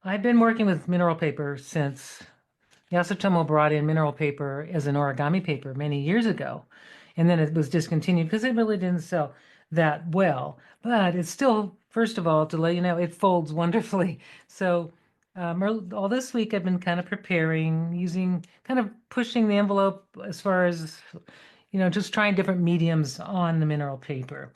I've been working with mineral paper since Yasutomo brought in mineral paper as an origami paper many years ago. And then it was discontinued because it really didn't sell that well. But it's still, first of all, to let you know, it folds wonderfully. So all this week I've been kind of preparing, using, kind of pushing the envelope as far as, just trying different mediums on the mineral paper.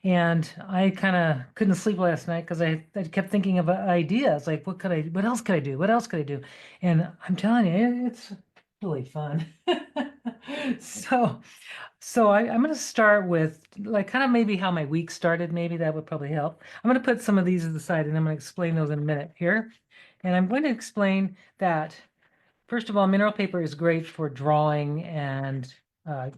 And I kind of couldn't sleep last night because I kept thinking of ideas like, what else could I do? What else could I do? And I'm telling you, it's really fun. So, I'm going to start with like kind of maybe how my week started. Maybe that would probably help. I'm going to put some of these to the side and I'm going to explain those in a minute here. And I'm going to explain that, first of all, mineral paper is great for drawing and uh,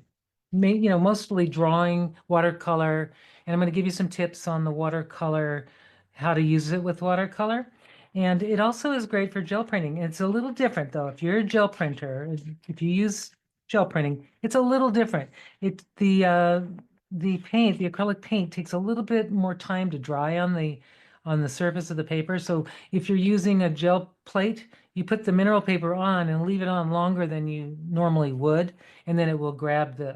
mostly drawing, watercolor, and I'm going to give you some tips on the watercolor, how to use it with watercolor. And it also is great for gel printing. It's a little different though. If you're a gel printer, if you use gel printing, it's a little different. The paint, the acrylic paint takes a little bit more time to dry on the surface of the paper. So if you're using a gel plate, you put the mineral paper on and leave it on longer than you normally would, and then it will grab the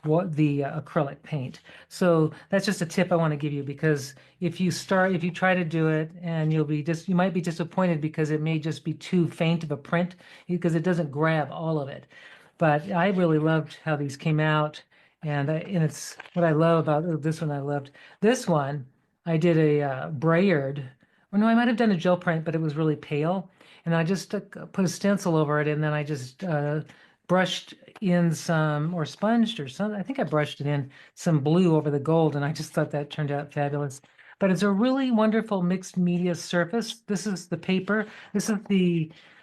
acrylic paint. So that's just a tip I want to give you, because if you try to do it, and you might be disappointed because it may just be too faint of a print because it doesn't grab all of it. But I really loved how these came out, and it's what I love about this one. I loved this one. I did a Braillard. Or no, I might have done a gel print, but it was really pale. And I just put a stencil over it, and then I just brushed in some, or sponged or something. I think I brushed it in some blue over the gold, and I just thought that turned out fabulous. But it's a really wonderful mixed media surface. This is the paper. This is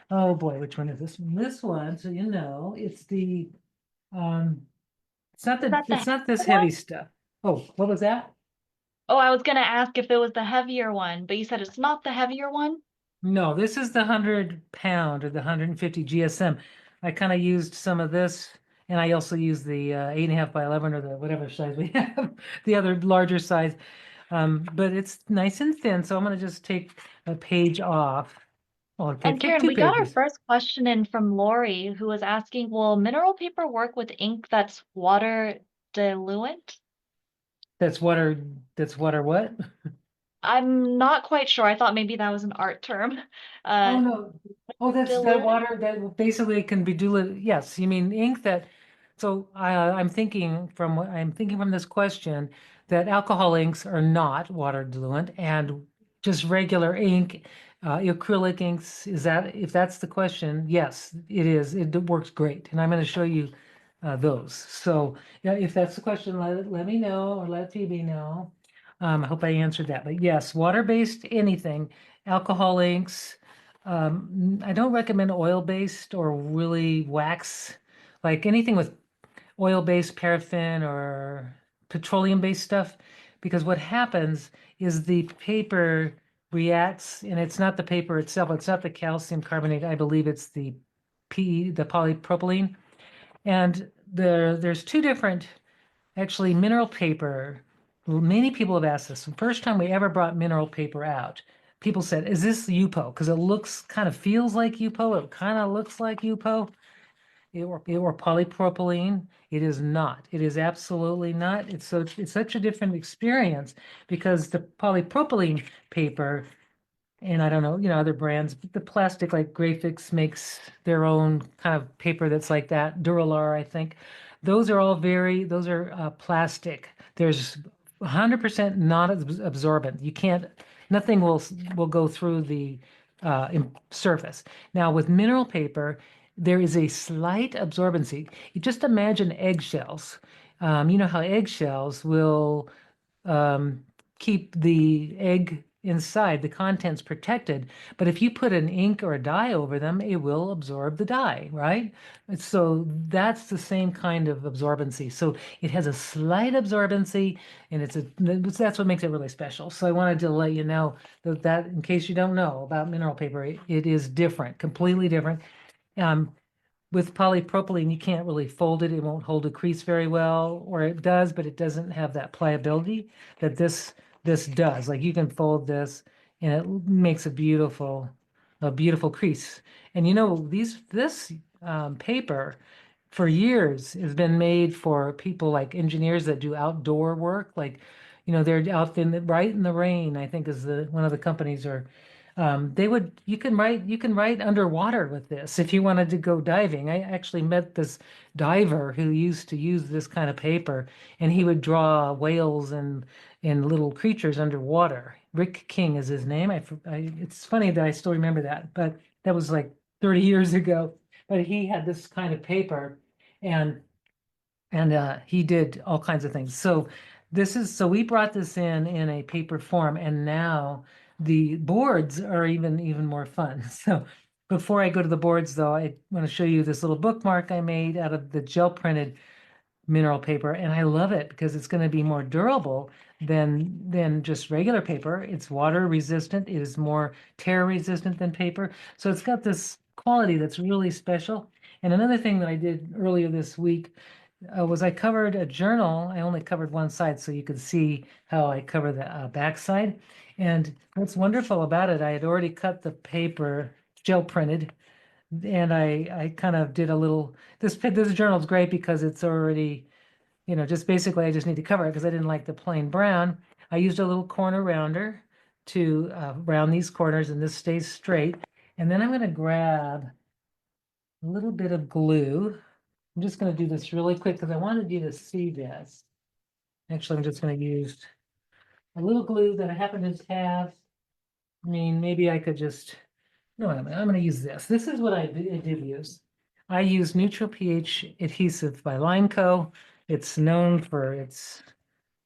oh boy, which one is this one? This one, so it's um, Is that the it's not this heavier one? heavy stuff. Oh, what was that? Oh, I was gonna ask if it was the heavier one, but you said it's not the heavier one. No, this is the 100 pound or the 150 GSM. I kind of used some of this, and I also used the 8.5 by 11 or the whatever size we have, the other larger size. But it's nice and thin, so I'm going to just take a page off. Well, And take Karen, two we got our pages. first question in from Lori, who was asking, will mineral paper work with ink that's water diluent? That's water. That's water what? I'm not quite sure. I thought maybe that was an art term. Oh Uh, no. Oh, that's that diluent? water that basically can be diluted. Yes, you mean ink that. So I'm thinking from this question that alcohol inks are not water diluent, and just regular ink, acrylic inks. Is that, if that's the question? Yes, it is. It works great, and I'm going to show you those. So yeah, if that's the question, let me know, or let Phoebe know. I hope I answered that. But yes, water-based anything, alcohol inks. I don't recommend oil-based or really wax, like anything with oil-based, paraffin or petroleum-based stuff, because what happens is the paper reacts, and it's not the paper itself, it's not the calcium carbonate, I believe it's the the polypropylene. And there's two different, actually, mineral paper. Many people have asked this. The first time we ever brought mineral paper out, people said, "Is this UPO?" Because it looks, kind of feels like UPO. It kind of looks like UPO. Or polypropylene. It is not. It is absolutely not. It's such a different experience, because the polypropylene paper, and I don't know, other brands, but the plastic, like Graphics makes their own kind of paper that's like that. Duralar, I think. Those are plastic. There's 100% non-absorbent. You can't, nothing will go through the surface. Now with mineral paper, there is a slight absorbency. You just imagine eggshells. You know how eggshells will um, keep the egg inside, the contents protected. But if you put an ink or a dye over them, it will absorb the dye, right? So that's the same kind of absorbency. So it has a slight absorbency, and that's what makes it really special. So I wanted to let you know that in case you don't know about mineral paper, it is different, completely different. Um, with polypropylene, you can't really fold it. It won't hold a crease very well, or it does, but it doesn't have that pliability that this does. Like you can fold this and it makes a beautiful a beautiful crease. And you know, this paper for years has been made for people like engineers that do outdoor work. Like, you know, they're out in right in the rain, I think is the one of the companies, or they would you can write underwater with this if you wanted to go diving. I actually met this diver who used to use this kind of paper, and he would draw whales and little creatures underwater. Rick King is his name. It's funny that I still remember that, but that was like 30 years ago. But he had this kind of paper, and he did all kinds of things. So so we brought this in a paper form, and now the boards are even more fun. So before I go to the boards, though, I want to show you this little bookmark I made out of the gel printed mineral paper, and I love it because it's going to be more durable than just regular paper. It's water resistant. It is more tear resistant than paper. So it's got this quality that's really special. And another thing that I did earlier this week was I covered a journal. I only covered one side so you could see how I cover the back side. And what's wonderful about it, I had already cut the paper gel printed, and I kind of did a little, this journal is great because it's already, you know, just basically I just need to cover it because I didn't like the plain brown. I used a little corner rounder to round these corners, and this stays straight. And then I'm going to grab a little bit of glue. I'm just going to do this really quick because I wanted you to see this. Actually, I'm just going to use a little glue that I happen to have. I mean, maybe I could just, no, I'm going to use this. This is what I did use. I use neutral pH adhesive by Limeco. It's known for its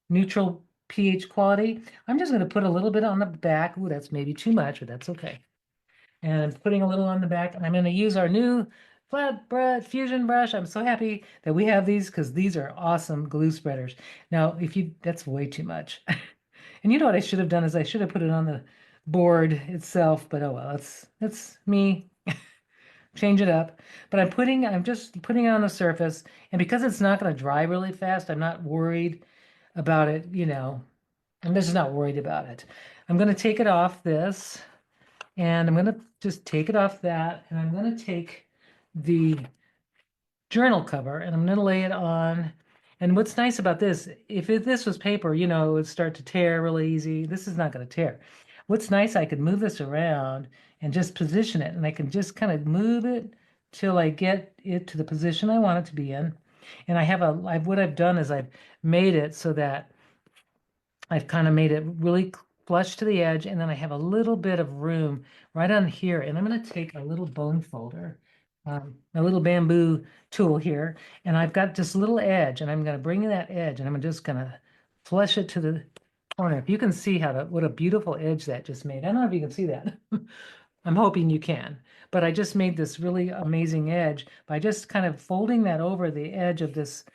neutral pH quality. I'm just going to put a little bit on the back. Ooh, that's maybe too much, but that's okay. And I'm putting a little on the back, and I'm going to use our new flat brush fusion brush. I'm so happy that we have these because these are awesome glue spreaders. Now, that's way too much. And you know what I should have done is I should have put it on the board itself, but oh well, that's me. Change it up. But I'm just putting it on the surface, and because it's not going to dry really fast, I'm not worried about it, you know. I'm just not worried about it. I'm going to take it off this, and I'm going to just take it off that, and I'm going to take the journal cover and I'm going to lay it on. And what's nice about this, if this was paper, you know, it would start to tear really easy. This is not going to tear. What's nice, I could move this around and just position it, and I can just kind of move it till I get it to the position I want it to be in. And what I've done is I've made it so that I've kind of made it really flush to the edge, and then I have a little bit of room right on here. And I'm going to take a little bone folder, a little bamboo tool here, and I've got this little edge, and I'm going to bring that edge, and I'm just going to flush it to the corner. If you can see what a beautiful edge that just made. I don't know if you can see that. I'm hoping you can, but I just made this really amazing edge by just kind of folding that over the edge of this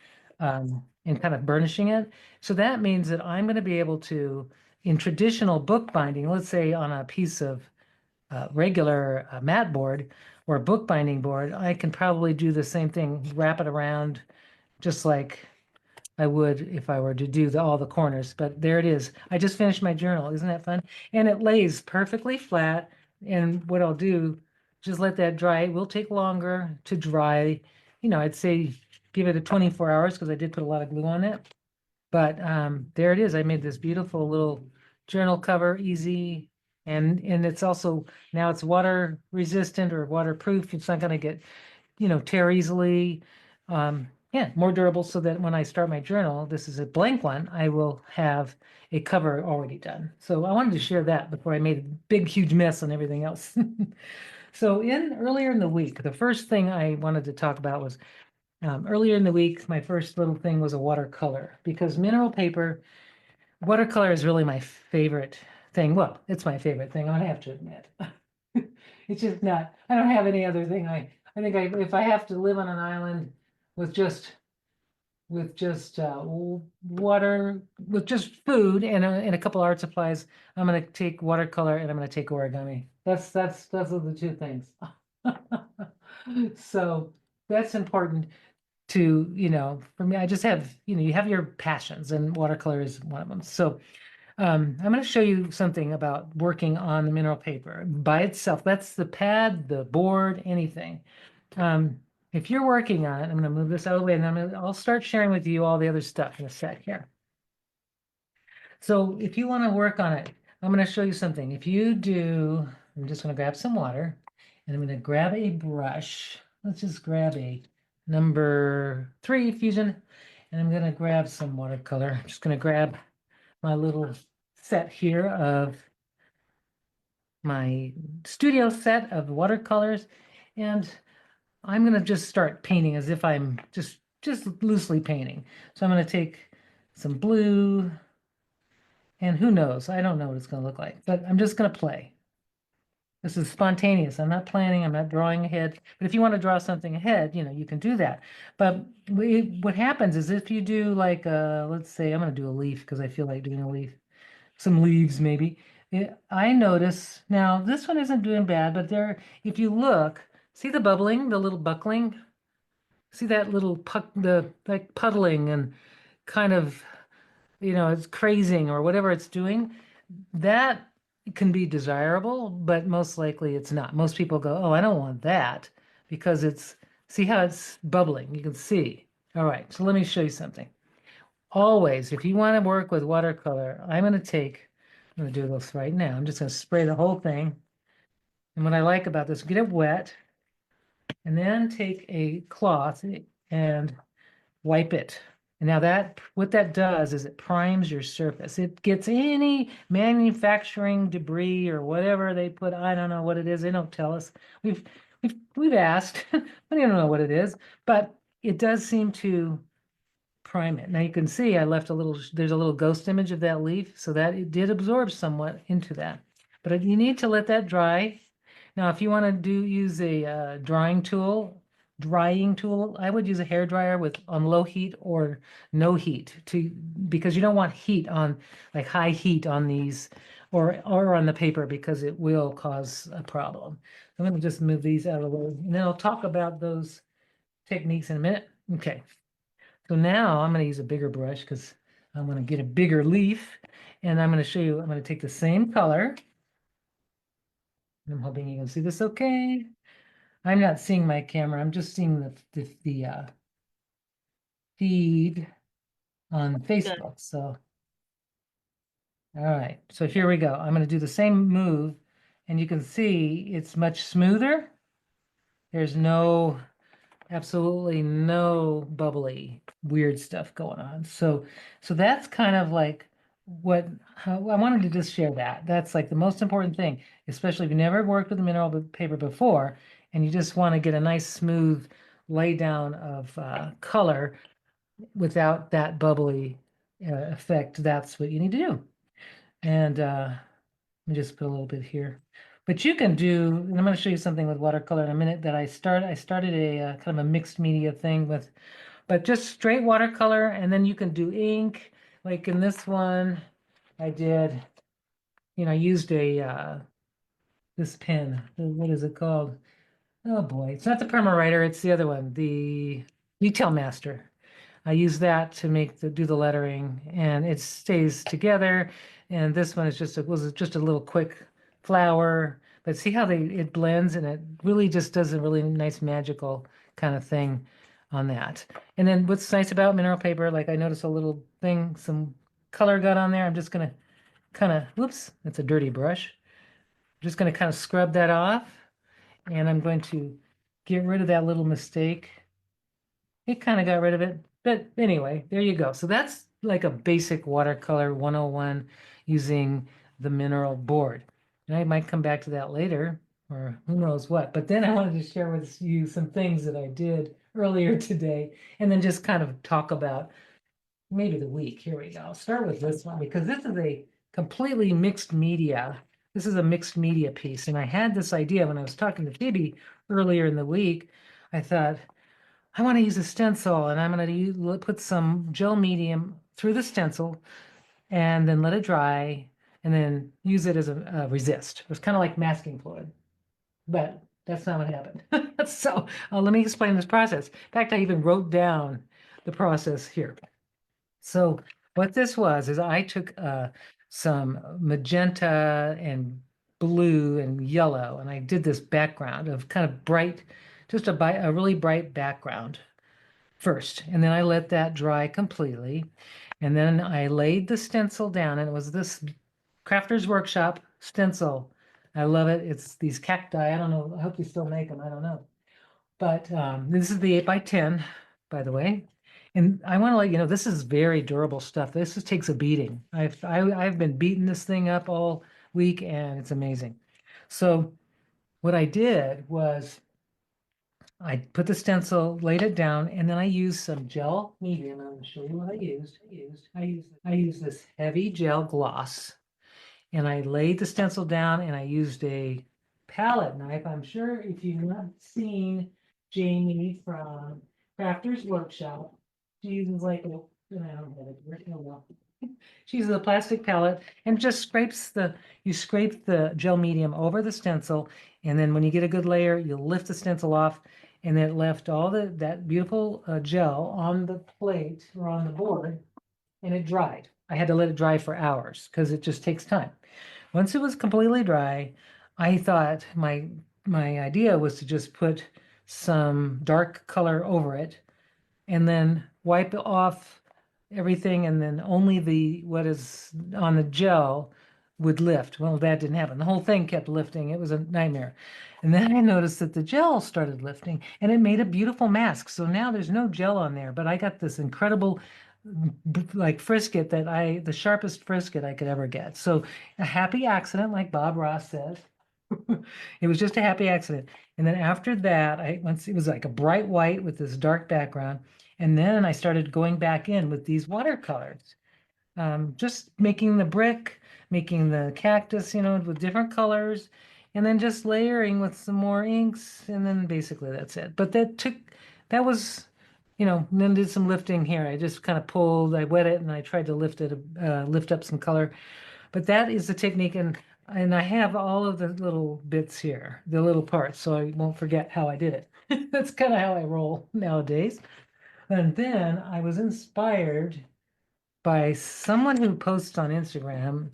and kind of burnishing it. So that means that I'm going to be able to, in traditional bookbinding, let's say on a piece of regular mat board or bookbinding board, I can probably do the same thing, wrap it around just like I would if I were to do all the corners. But there it is. I just finished my journal. Isn't that fun? And it lays perfectly flat. And what I'll do, just let that dry. It will take longer to dry. You know, I'd say give it a 24 hours because I did put a lot of glue on it. But there it is. I made this beautiful little journal cover, easy. And it's also, now it's water resistant or waterproof. It's not going to get, you know, tear easily. Yeah, more durable, so that when I start my journal, this is a blank one, I will have a cover already done. So I wanted to share that before I made a big, huge mess on everything else. So earlier in the week, the first thing I wanted to talk about was earlier in the week, my first little thing was a watercolor, because watercolor is really my favorite thing. Well, it's my favorite thing, I have to admit. It's just not, I don't have any other thing. I think if I have to live on an island with just water, with just food and a couple art supplies, I'm going to take watercolor and I'm going to take origami. Those are the two things. So that's important to, you know, for me. I just have, you know, you have your passions, and watercolor is one of them. So I'm going to show you something about working on the mineral paper by itself. That's the pad, the board, anything. Um, if you're working on it, I'm going to move this out of the way, and I'll start sharing with you all the other stuff in a sec here. So if you want to work on it, I'm going to show you something. If you do, I'm just going to grab some water, and I'm going to grab a brush. Let's just grab a number 3 Fusion, and I'm going to grab some watercolor. I'm just going to grab my little set here of my studio set of watercolors, and I'm going to just start painting as if I'm just loosely painting. So I'm going to take some blue, and who knows, I don't know what it's going to look like, but I'm just going to play. This is spontaneous. I'm not planning, I'm not drawing ahead. But if you want to draw something ahead, you can do that. But what happens is if you do like, let's say I'm going to do a leaf because I feel like doing a leaf. Some leaves maybe. I notice now this one isn't doing bad, but if you look, see the bubbling, the little buckling? See that little like puddling and kind of, it's crazing or whatever it's doing. That can be desirable, but most likely it's not. Most people go, oh, I don't want that because see how it's bubbling. You can see. All right, so let me show you something. Always, if you want to work with watercolor, I'm going to do this right now. I'm just going to spray the whole thing. And what I like about this, get it wet, and then take a cloth and wipe it. And now what that does is it primes your surface. It gets any manufacturing debris or whatever they put, I don't know what it is. They don't tell us. We've asked, we don't know what it is, but it does seem to prime it. Now you can see there's a little ghost image of that leaf, so that it did absorb somewhat into that. But you need to let that dry. Now, if you want to use a drying tool, I would use a hair dryer on low heat or no heat because you don't want heat on like high heat on these or on the paper because it will cause a problem. I'm going to just move these out of the way, and then I'll talk about those techniques in a minute. Okay. So now I'm going to use a bigger brush because I'm going to get a bigger leaf, and I'm going to show you, I'm going to take the same color. I'm hoping you can see this okay. I'm not seeing my camera. I'm just seeing the feed on Facebook. So, all right. So here we go. I'm going to do the same move, and you can see it's much smoother. There's absolutely no bubbly weird stuff going on. So that's kind of like how I wanted to just share that. That's like the most important thing, especially if you never worked with a mineral paper before and you just want to get a nice smooth lay down of color without that bubbly effect. That's what you need to do. And let me just put a little bit here. But you can do, and I'm going to show you something with watercolor in a minute that I started a kind of a mixed media thing but just straight watercolor, and then you can do ink. Like in this one, I did, I used this pen. What is it called? Oh boy, it's not the Perma-Writer, it's the other one, the Detail Master. I use that to do the lettering, and it stays together. And this one was just a little quick flower, but see how it blends, and it really just does a really nice magical kind of thing on that. And then what's nice about mineral paper, like I noticed a little thing, some color got on there. I'm just gonna kind of, whoops, that's a dirty brush. I'm just gonna kind of scrub that off, and I'm going to get rid of that little mistake. It kind of got rid of it. But anyway, there you go. So that's like a basic watercolor 101 using the mineral board. And I might come back to that later, or who knows what. But then I wanted to share with you some things that I did earlier today, and then just kind of talk about maybe the week. Here we go. I'll start with this one because this is a completely mixed media. This is a mixed media piece. And I had this idea when I was talking to Phoebe earlier in the week. I thought, I want to use a stencil, and I'm going to put some gel medium through the stencil and then let it dry and then use it as a resist. It was kind of like masking fluid, but that's not what happened. So let me explain this process. In fact, I even wrote down the process here. So what this was is I took some magenta and blue and yellow. And I did this background of kind of bright, just a really bright background first. And then I let that dry completely. And then I laid the stencil down, and it was this Crafter's Workshop stencil. I love it. It's these cacti. I don't know. I hope you still make them. I don't know. But this is the 8x10, by the way. And I want to let you know, this is very durable stuff. This just takes a beating. I've been beating this thing up all week, and it's amazing. So what I did was I put the stencil, laid it down, and then I used some gel medium. I'm going to show you what I used. I used this heavy gel gloss, and I laid the stencil down, and I used a palette knife. I'm sure if you've not seen Jamie from Crafter's Workshop, she uses like a, I don't have it, oh well. She uses a plastic palette and just you scrape the gel medium over the stencil, and then when you get a good layer, you lift the stencil off, and then it left all that beautiful gel on the plate or on the board, and it dried. I had to let it dry for hours because it just takes time. Once it was completely dry, I thought my idea was to just put some dark color over it and then wipe off everything, and then only what is on the gel would lift. Well, that didn't happen. The whole thing kept lifting. It was a nightmare. And then I noticed that the gel started lifting, and it made a beautiful mask. So now there's no gel on there, but I got this incredible like frisket the sharpest frisket I could ever get. So a happy accident, like Bob Ross says. It was just a happy accident. And then after that, once it was like a bright white with this dark background. And then I started going back in with these watercolors, just making the brick, making the cactus, with different colors, and then just layering with some more inks. And then basically that's it. But that was, and then did some lifting here. I just kind of I wet it, and I tried to lift up some color. But that is the technique, and I have all of the little bits here, the little parts, so I won't forget how I did it. That's kind of how I roll nowadays. And then I was inspired by someone who posts on Instagram.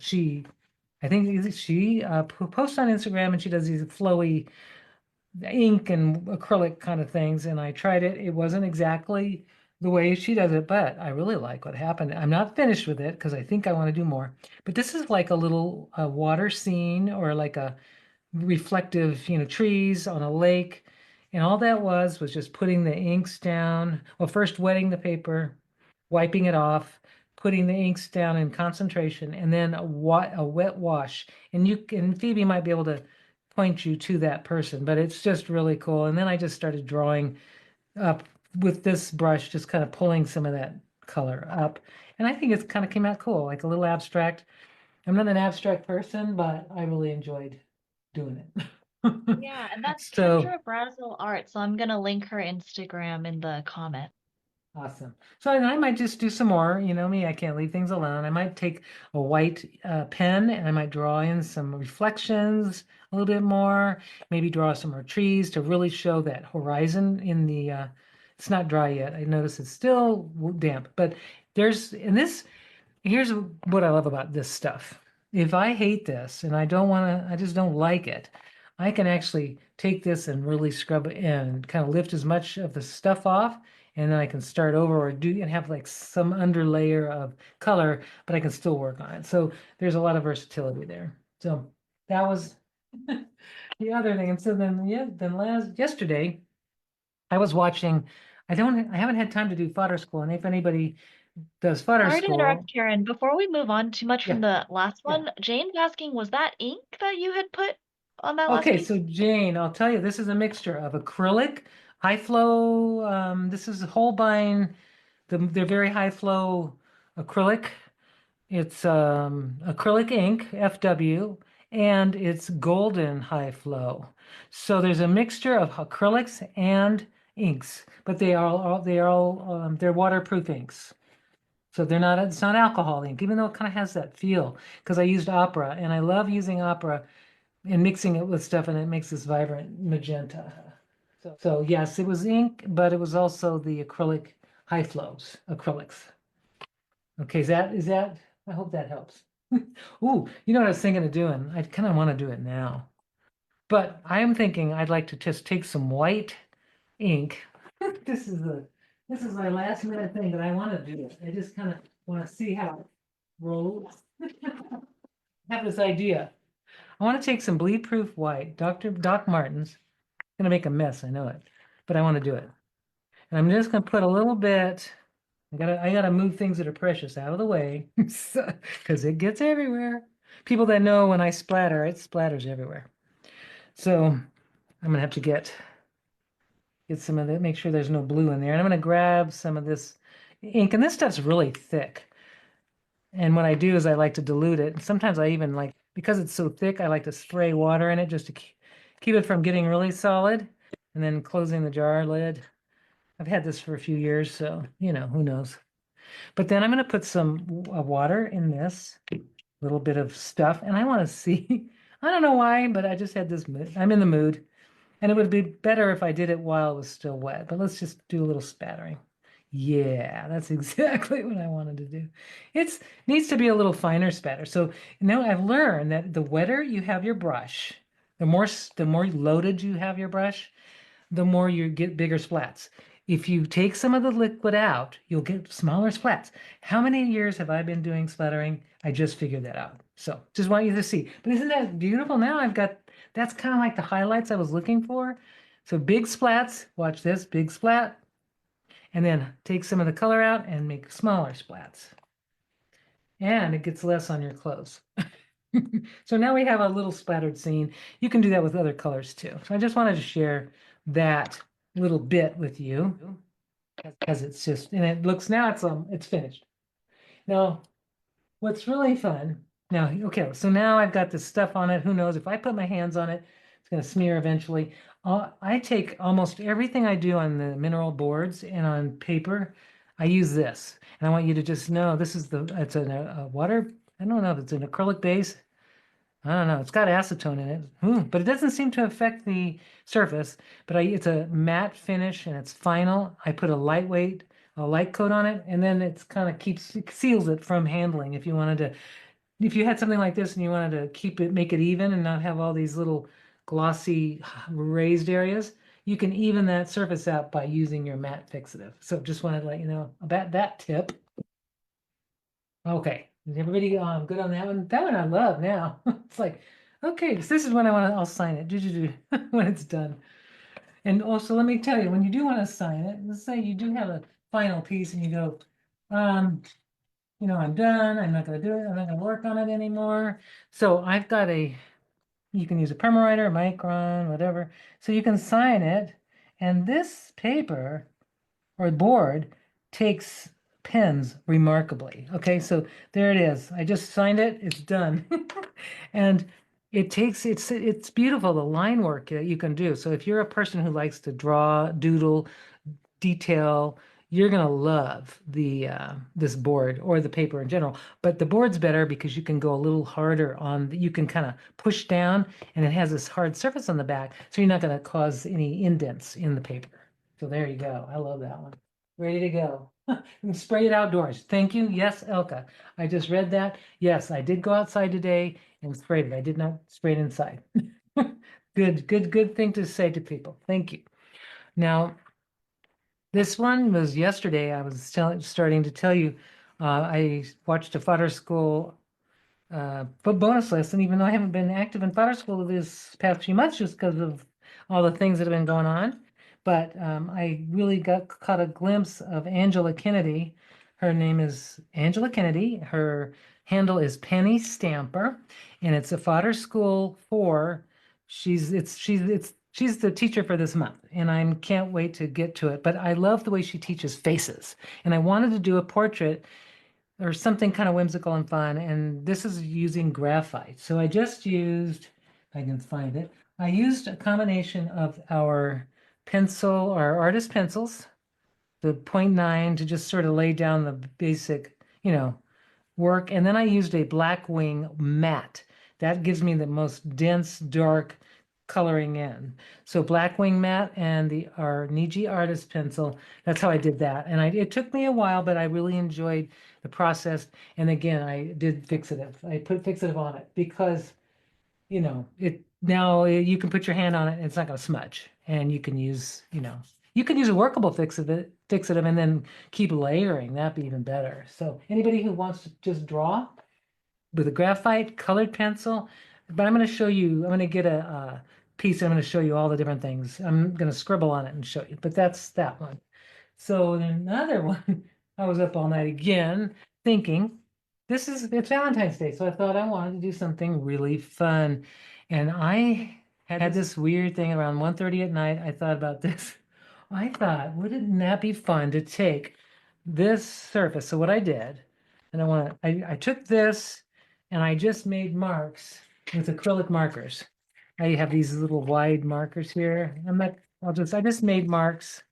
I think she posts on Instagram, and she does these flowy ink and acrylic kind of things. And I tried it. It wasn't exactly the way she does it, but I really like what happened. I'm not finished with it because I think I want to do more. But this is like a little water scene, or like a reflective, trees on a lake. And all that was just putting the inks down. Well, first wetting the paper, wiping it off, putting the inks down in concentration, and then a wet wash. And Phoebe might be able to point you to that person, but it's just really cool. And then I just started drawing up with this brush, just kind of pulling some of that color up. And I think it's kind of came out cool, like a little abstract. I'm not an abstract person, but I really enjoyed doing it. Yeah, and that's So Kendra Brazel Art, so I'm gonna link her Instagram in the comment. awesome. So I might just do some more. You know me, I can't leave things alone. I might take a white pen, and I might draw in some reflections a little bit more. Maybe draw some more trees to really show that horizon in the. It's not dry yet. I notice it's still damp, but here's what I love about this stuff. If I hate this and I just don't like it, I can actually take this and really scrub it in and kind of lift as much of the stuff off, and then I can start over or do and have like some underlayer of color, but I can still work on it. So there's a lot of versatility there. So that was the other thing. And so yesterday I was watching, I haven't had time to do fodder school. And if anybody does fodder Sorry to school, interrupt, Karen. Before we move on too much yeah, from the last yeah. one, Jane's asking, was that ink that you had put on that last Okay, piece? so Jane, I'll tell you, this is a mixture of acrylic, high flow. This is Holbein. They're very high flow acrylic. It's acrylic ink, FW, and it's golden high flow. So there's a mixture of acrylics and inks, but they're waterproof inks. So it's not alcohol ink, even though it kind of has that feel, because I used opera, and I love using opera and mixing it with stuff, and it makes this vibrant magenta. So yes, it was ink, but it was also the high flows acrylics. Okay, I hope that helps. Ooh, you know what I was thinking of doing? I kind of want to do it now. But I am thinking I'd like to just take some white ink. This is a this is my last minute thing, but I want to do it. I just kind of want to see how it rolls. I have this idea. I want to take some bleed proof white, Doc Martens. Gonna make a mess, I know it, but I want to do it. And I'm just gonna put a little bit. I gotta move things that are precious out of the way, because it gets everywhere. People that know when I splatter, it splatters everywhere. So I'm gonna have to get some of that, make sure there's no blue in there. And I'm gonna grab some of this ink, and this stuff's really thick. And what I do is I like to dilute it. And sometimes I even like, because it's so thick, I like to spray water in it just to keep it from getting really solid. And then closing the jar lid. I've had this for a few years, so who knows. But then I'm going to put some water in this little bit of stuff, and I want to see. I don't know why, but I just had this mood. I'm in the mood, and it would be better if I did it while it was still wet. But let's just do a little spattering. Yeah, that's exactly what I wanted to do. It needs to be a little finer spatter. So now I've learned that the wetter you have your brush, the more loaded you have your brush, the more you get bigger splats. If you take some of the liquid out, you'll get smaller splats. How many years have I been doing splattering? I just figured that out. So just want you to see. But isn't that beautiful? Now that's kind of like the highlights I was looking for. So big splats, watch this, big splat, and then take some of the color out and make smaller splats. And it gets less on your clothes. So now we have a little splattered scene. You can do that with other colors too. So I just wanted to share that little bit with you because it's just, and it looks, now it's finished. Now, what's really fun now, okay, so now I've got this stuff on it. Who knows if I put my hands on it, it's going to smear eventually. I take almost everything I do on the mineral boards and on paper. I use this, and I want you to just know this is it's a water. I don't know if it's an acrylic base. I don't know. It's got acetone in it, but it doesn't seem to affect the surface. But it's a matte finish and it's final. I put a light coat on it, and then it's kind of seals it from handling. If you had something like this and you wanted to make it even and not have all these little glossy raised areas, you can even that surface out by using your matte fixative. So just wanted to let you know about that tip. Okay, is everybody good on that one? That one I love now. It's like, okay, this is when I'll sign it when it's done. And also, let me tell you, when you do want to sign it, let's say you do have a final piece and you go, um, I'm done. I'm not going to do it. I'm not going to work on it anymore. So I've got you can use a permawriter, a micron, whatever. So you can sign it. And this paper or board takes pens remarkably. Okay, so there it is. I just signed it. It's done. And it's beautiful, the line work that you can do. So if you're a person who likes to draw, doodle, detail, you're gonna love this board or the paper in general. But the board's better because you can go a little harder you can kind of push down, and it has this hard surface on the back, so you're not gonna cause any indents in the paper. So there you go. I love that one. Ready to go. And spray it outdoors. Thank you. Yes, Elka. I just read that. Yes, I did go outside today and sprayed it. I did not spray it inside. Good thing to say to people. Thank you. Now, this one was yesterday. I was starting to tell you, I watched a fodder school bonus lesson, even though I haven't been active in fodder school this past few months just because of all the things that have been going on. But I really caught a glimpse of Angela Kennedy. Her name is Angela Kennedy. Her handle is Penny Stamper, and it's a fodder school for. She's the teacher for this month, and I can't wait to get to it. But I love the way she teaches faces, and I wanted to do a portrait or something kind of whimsical and fun. And this is using graphite. So I just used, if I can find it, I used a combination of our our artist pencils, the 0.9 to just sort of lay down the basic, work. And then I used a Blackwing matte. That gives me the most dense, dark coloring in. So Blackwing Matte and our Niji Artist Pencil, that's how I did that. And it took me a while, but I really enjoyed the process. And again, I did fixative. I put fixative on it because, you know, now you can put your hand on it and it's not going to smudge. And you can use, you can use a workable fixative and then keep layering. That'd be even better. So anybody who wants to just draw with a graphite colored pencil, but I'm going to show you, I'm going to get a piece. I'm going to show you all the different things. I'm going to scribble on it and show you, but that's that one. So another one, I was up all night again thinking, it's Valentine's Day. So I thought I wanted to do something really fun. And I had this weird thing around 1:30 at night. I thought about this. I thought, wouldn't that be fun to take this surface? So what I did, and I took this and I just made marks with acrylic markers. I have these little wide markers here. I just made marks.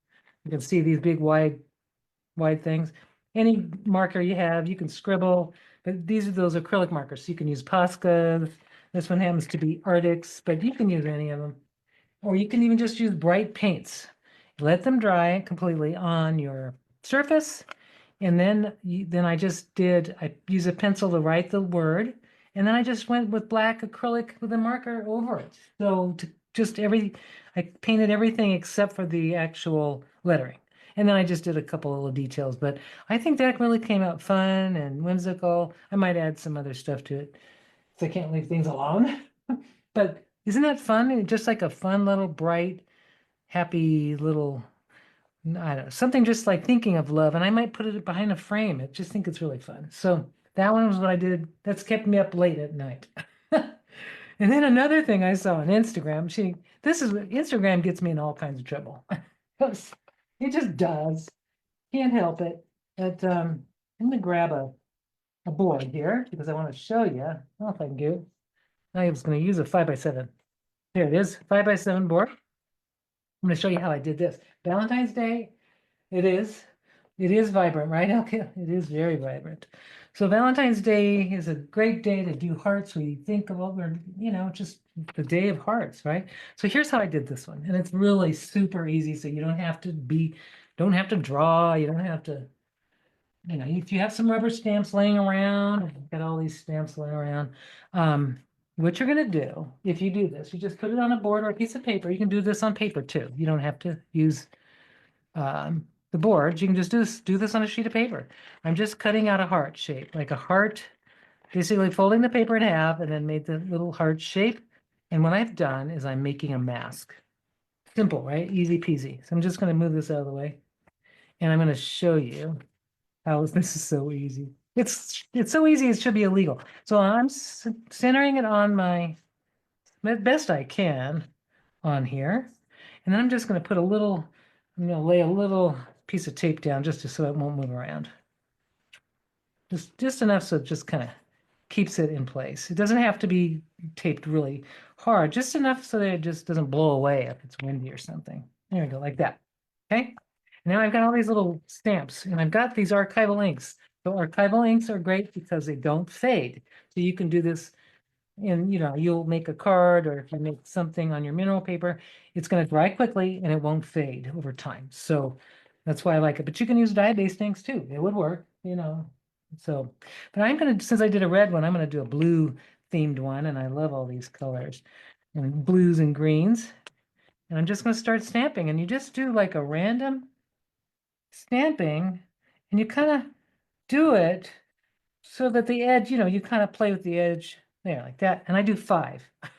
You can see these big wide things. Any marker you have, you can scribble, but these are those acrylic markers. So you can use Posca. This one happens to be Arctics, but you can use any of them. Or you can even just use bright paints. Let them dry completely on your surface. And then I use a pencil to write the word. And then I just went with black acrylic with a marker over it. So I painted everything except for the actual lettering. And then I just did a couple little details, but I think that really came out fun and whimsical. I might add some other stuff to it, so I can't leave things alone. But isn't that fun? Just like a fun little bright, happy little, I don't know, something just like thinking of love. And I might put it behind a frame. I just think it's really fun. So that one was what I did. That's kept me up late at night. And then another thing I saw on Instagram, Instagram gets me in all kinds of trouble. It just does. Can't help it. But I'm gonna grab a board here because I want to show you. I don't know if I can do it. I was going to use a 5x7. There it is, 5x7 board. I'm going to show you how I did this. Valentine's Day, it is vibrant, right? Okay, it is very vibrant. So Valentine's Day is a great day to do hearts. We think about, just the day of hearts, right? So here's how I did this one. And it's really super easy. So you don't have to draw. You don't have to, if you have some rubber stamps laying around, I've got all these stamps laying around. What you're going to do, if you do this, you just put it on a board or a piece of paper. You can do this on paper too. You don't have to use the board. You can just do this on a sheet of paper. I'm just cutting out a heart shape, like a heart, basically folding the paper in half and then made the little heart shape. And what I've done is I'm making a mask. Simple, right? Easy peasy. So I'm just going to move this out of the way. And I'm going to show you how this is so easy. It's so easy, it should be illegal. So I'm centering it on my best I can on here. And then I'm just going to put I'm going to lay a little piece of tape down just so it won't move around. Just enough so it just kind of keeps it in place. It doesn't have to be taped really hard, just enough so that it just doesn't blow away if it's windy or something. There we go, like that. Okay. Now I've got all these little stamps and I've got these archival inks. So archival inks are great because they don't fade. So you can do this and you'll make a card, or if you make something on your mineral paper, it's going to dry quickly and it won't fade over time. So that's why I like it. But you can use dye-based inks too. It would work, So, but since I did a red one, I'm going to do a blue themed one. And I love all these colors and blues and greens. And I'm just going to start stamping, and you just do like a random stamping and you kind of do it so that the edge, you kind of play with the edge there like that. And I do 5. I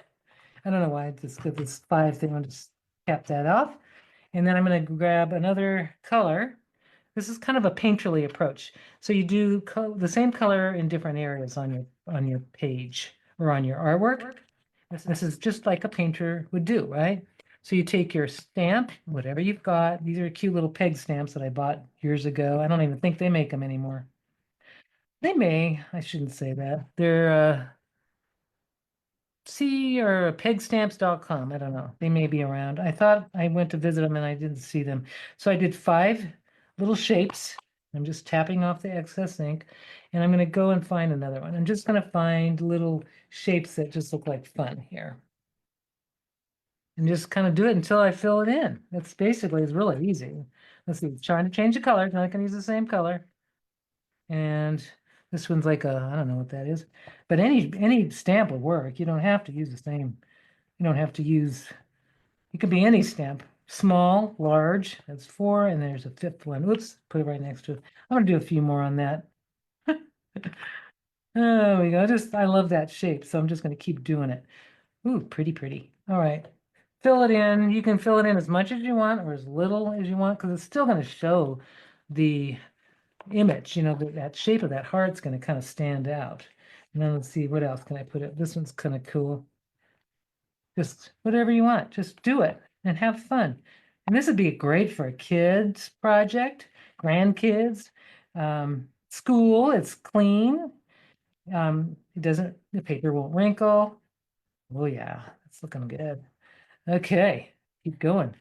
don't know why, just because this 5 thing, I'll just cap that off. And then I'm going to grab another color. This is kind of a painterly approach. So you do the same color in different areas on your page or on your artwork. This is just like a painter would do, right? So you take your stamp, whatever you've got. These are cute little peg stamps that I bought years ago. I don't even think they make them anymore. They may. I shouldn't say that. They're or pegstamps.com. I don't know. They may be around. I thought I went to visit them and I didn't see them. So I did 5 little shapes. I'm just tapping off the excess ink, and I'm going to go and find another one. I'm just going to find little shapes that just look like fun here. and just kind of do it until I fill it in. It's basically, it's really easy. Let's see, trying to change the color. Now I can use the same color. And this one's like a, I don't know what that is, but any stamp will work. You don't have to use the same. You don't have to use, it could be any stamp, small, large, that's 4, and there's a 5th one. Oops, put it right next to it. I'm gonna do a few more on that. There we go. I love that shape, so I'm just gonna keep doing it. Ooh, pretty, pretty. All right. Fill it in. You can fill it in as much as you want or as little as you want, because it's still gonna show the image, that shape of that heart's going to kind of stand out. And then let's see, what else can I put it? This one's kind of cool. Just whatever you want, just do it and have fun. And this would be great for a kid's project, grandkids, school. It's clean. The paper won't wrinkle. Oh yeah, it's looking good. Okay, keep going.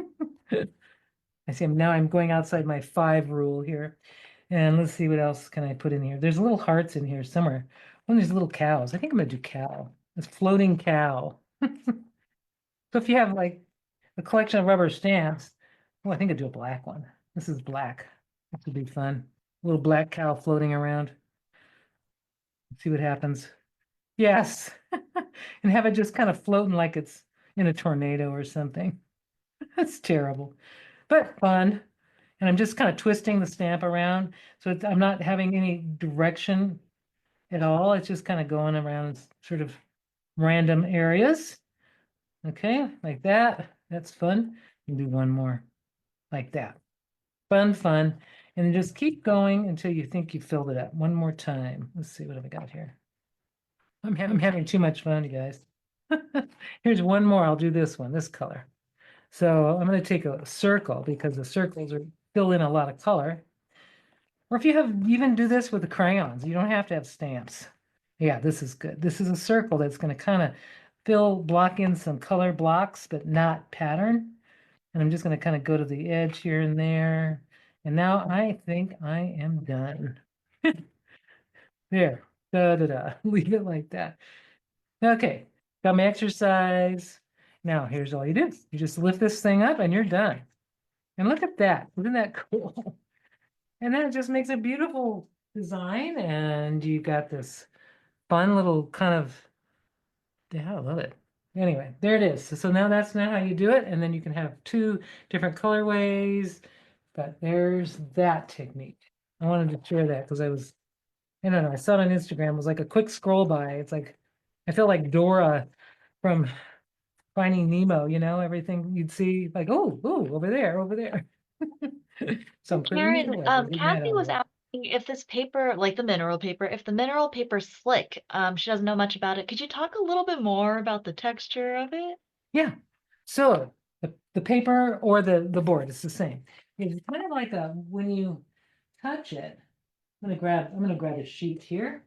I see now I'm going outside my 5 rule here. And let's see what else can I put in here. There's little hearts in here somewhere. One of these little cows. I think I'm gonna do cow. It's floating cow. So if you have like a collection of rubber stamps, oh, I think I'd do a black one. This is black. This would be fun. A little black cow floating around. Let's see what happens. Yes. And have it just kind of floating like it's in a tornado or something. That's terrible, but fun. And I'm just kind of twisting the stamp around. So I'm not having any direction at all. It's just kind of going around sort of random areas. Okay, like that. That's fun. You do one more like that. Fun, fun. And then just keep going until you think you filled it up. One more time. Let's see, what have I got here? I'm having too much fun, you guys. Here's one more. I'll do this one, this color. So I'm going to take a circle because the circles fill in a lot of color. Or if you even do this with the crayons, you don't have to have stamps. Yeah, this is good. This is a circle that's going to kind of block in some color blocks, but not pattern. And I'm just going to kind of go to the edge here and there. And now I think I am done. There. Da, da, da. Leave it like that. Okay. Got my exercise. Now here's all you do. You just lift this thing up and you're done. And look at that. Isn't that cool? And then it just makes a beautiful design. And you got this fun little kind of, yeah, I love it. Anyway, there it is. So now that's not how you do it. And then you can have 2 different colorways. But there's that technique. I wanted to share that because I don't know, I saw it on Instagram. It was like a quick scroll by. It's like, I feel like Dora from Finding Nemo, everything you'd see like, oh, over there, over there. So I'm putting it Karen, away. Getting that Kathy out of was the way. asking if this paper, like the mineral paper, if the mineral paper's slick, she doesn't know much about it. Could you talk a little bit more about the texture of it? Yeah. So the paper or the board, it's the same. It's kind of like when you touch it, I'm gonna grab a sheet here.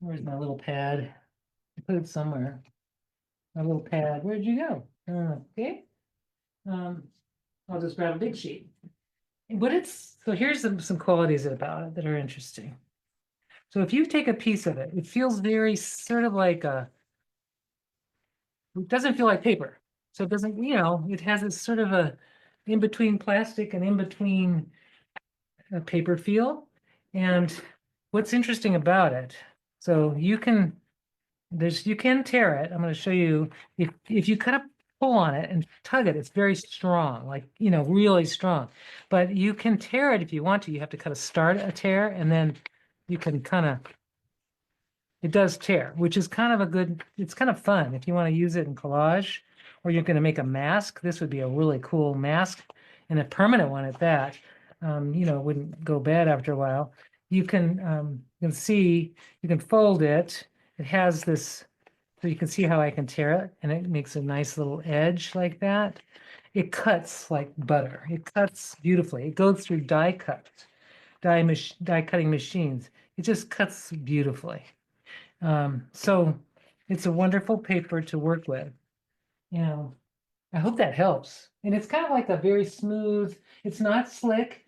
Where's my little pad? I put it somewhere. My little pad. Where'd you go? Okay. I'll just grab a big sheet. So here's some qualities about it that are interesting. So if you take a piece of it, it feels very sort of like it doesn't feel like paper. So it doesn't, it has this sort of a in between plastic and in between paper feel. And what's interesting about it, so you can tear it. I'm going to show you if you kind of pull on it and tug it, it's very strong, like, really strong. But you can tear it if you want to. You have to kind of start a tear and then you can it does tear, which is kind of it's kind of fun if you want to use it in collage or you're going to make a mask. This would be a really cool mask and a permanent one at that. Wouldn't go bad after a while. You can fold it. It has this, so you can see how I can tear it and it makes a nice little edge like that. It cuts like butter. It cuts beautifully. It goes through die cutting machines. It just cuts beautifully. So it's a wonderful paper to work with. I hope that helps. And it's kind of like a very smooth, it's not slick.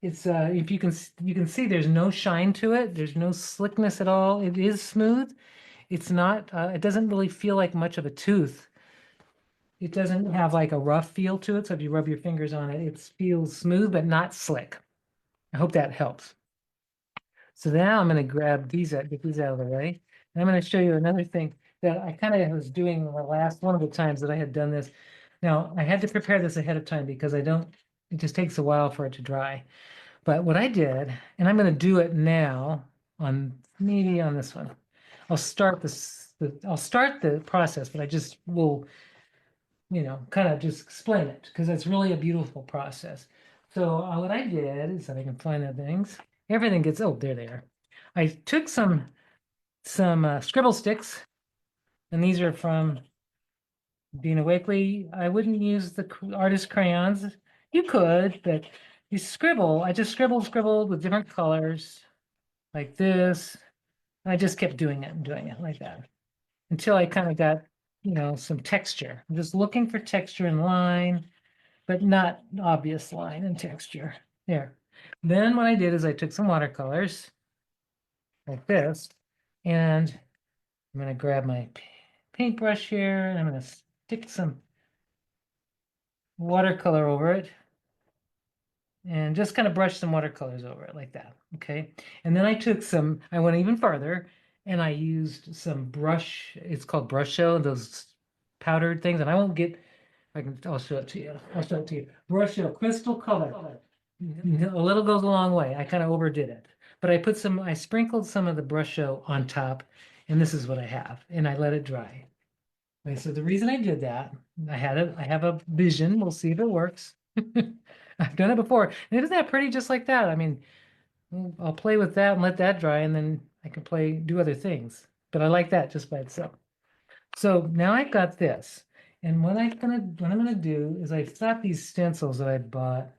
It's if you can see there's no shine to it. There's no slickness at all. It is smooth. It's not, it doesn't really feel like much of a tooth. it doesn't have like a rough feel to it. So if you rub your fingers on it, it feels smooth, but not slick. I hope that helps. So now I'm going to grab these out, get these out of the way. And I'm going to show you another thing that I kind of was doing the last one of the times that I had done this. Now I had to prepare this ahead of time because it just takes a while for it to dry. But what I did, and I'm going to do it now on maybe on this one. I'll start I'll start the process, but I just will, kind of just explain it because it's really a beautiful process. So what I did is that I can find the things. Everything gets, oh, there they are. I took some scribble sticks, and these are from Dina Wakley. I wouldn't use the artist crayons. You could, but you scribble. I just scribbled with different colors like this. I just kept doing it and doing it like that until I kind of got, some texture. I'm just looking for texture in line, but not obvious line and texture. There. Then what I did is I took some watercolors like this, and I'm going to grab my paintbrush here, and I'm going to stick some watercolor over it and just kind of brush some watercolors over it like that. Okay. And then I went even farther and I used some brush. It's called brush show, those powdered things. And I won't get, I'll show it to you. I'll show it to you. Brush show, crystal color. A little goes a long way. I kind of overdid it, but I sprinkled some of the brush show on top, and this is what I have, and I let it dry. Okay, so the reason I did that, I have a vision. We'll see if it works. I've done it before, and isn't that pretty just like that? I mean, I'll play with that and let that dry, and then I can do other things. But I like that just by itself. So now I've got this, and what I'm gonna do is I've got these stencils that I bought.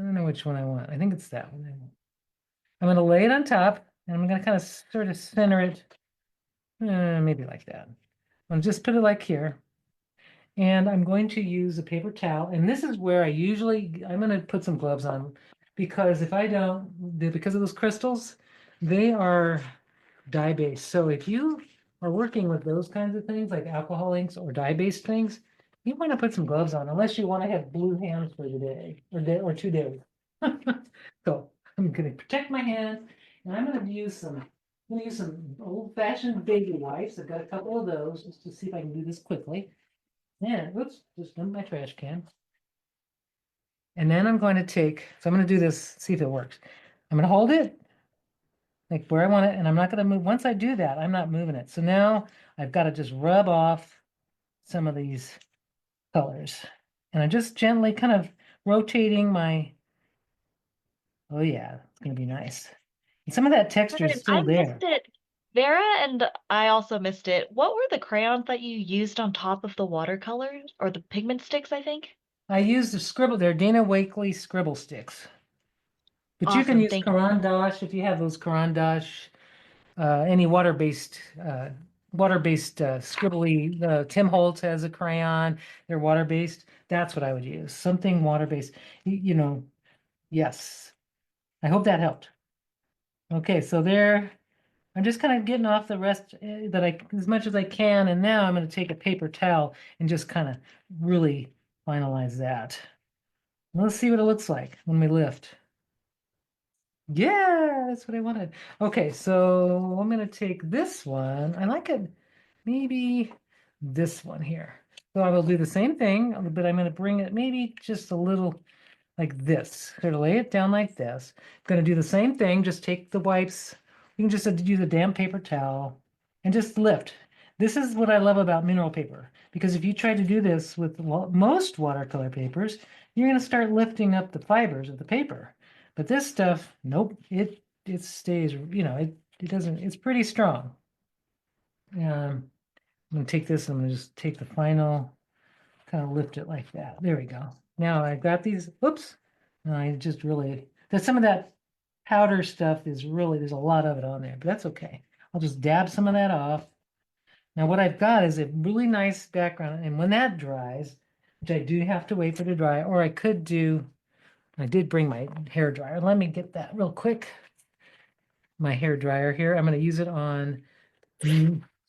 I don't know which one I want. I think it's that one. I'm gonna lay it on top, and I'm gonna kind of sort of center it, maybe like that. I'll just put it like here. And I'm going to use a paper towel. And this is where I'm going to put some gloves on because if I don't, because of those crystals, they are dye-based. So if you are working with those kinds of things like alcohol inks or dye-based things, you want to put some gloves on unless you want to have blue hands for the day or 2 days. So I'm going to protect my hand and I'm going to use some old-fashioned baby wipes. I've got a couple of those just to see if I can do this quickly. Yeah, oops, just dumped my trash can. And then I'm going to so I'm going to do this, see if it works. I'm going to hold it like where I want it, and I'm not going to move. Once I do that, I'm not moving it. So now I've got to just rub off some of these colors. And I'm just gently kind of rotating oh yeah, it's going to be nice. And some of that texture is I still missed there. it. Vera and I also missed it. What were the crayons that you used on top of the watercolors or the pigment sticks, I think? I used they're Dana Wakley scribble sticks. But you can Awesome. use Thank you. Caran d'Ache if you have those Caran d'Ache. Any water-based scribbly. Tim Holtz has a crayon. They're water-based. That's what I would use. Something water-based. Yes. I hope that helped. Okay, so I'm just kind of getting off the rest as much as I can, and now I'm going to take a paper towel and just kind of really finalize that. Let's see what it looks like when we lift. Yeah, that's what I wanted. Okay, so I'm gonna take this one. I like it, maybe this one here. So I will do the same thing, but I'm gonna bring it maybe just a little like this. Gonna lay it down like this. Gonna do the same thing, just take the wipes. You can just use a damp paper towel and just lift. This is what I love about mineral paper, because if you try to do this with most watercolor papers, you're gonna start lifting up the fibers of the paper. But this stuff, nope, it stays, it doesn't, it's pretty strong. I'm gonna take this, I'm gonna just take the final, kind of lift it like that. There we go. Now I've got these, oops, no, there's some of that powder stuff there's a lot of it on there, but that's okay. I'll just dab some of that off. Now what I've got is a really nice background, and when that dries, which I do have to wait for it to dry, or I did bring my hair dryer. Let me get that real quick. My hair dryer here. I'm going to use it on,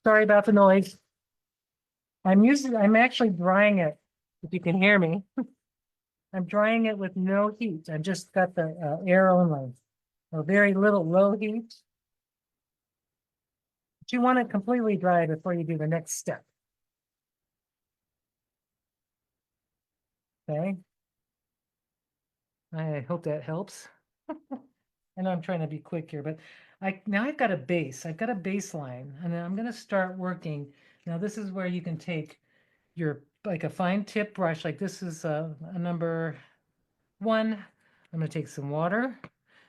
sorry about the noise. I'm actually drying it, if you can hear me. I'm drying it with no heat. I've just got the air only. A very little low heat. But you want it completely dry before you do the next step. Okay. I hope that helps. I know I'm trying to be quick here, but now I've got a base. I've got a baseline, and then I'm going to start working. Now this is where you can take your like a fine tip brush, like this is a number 1. I'm going to take some water.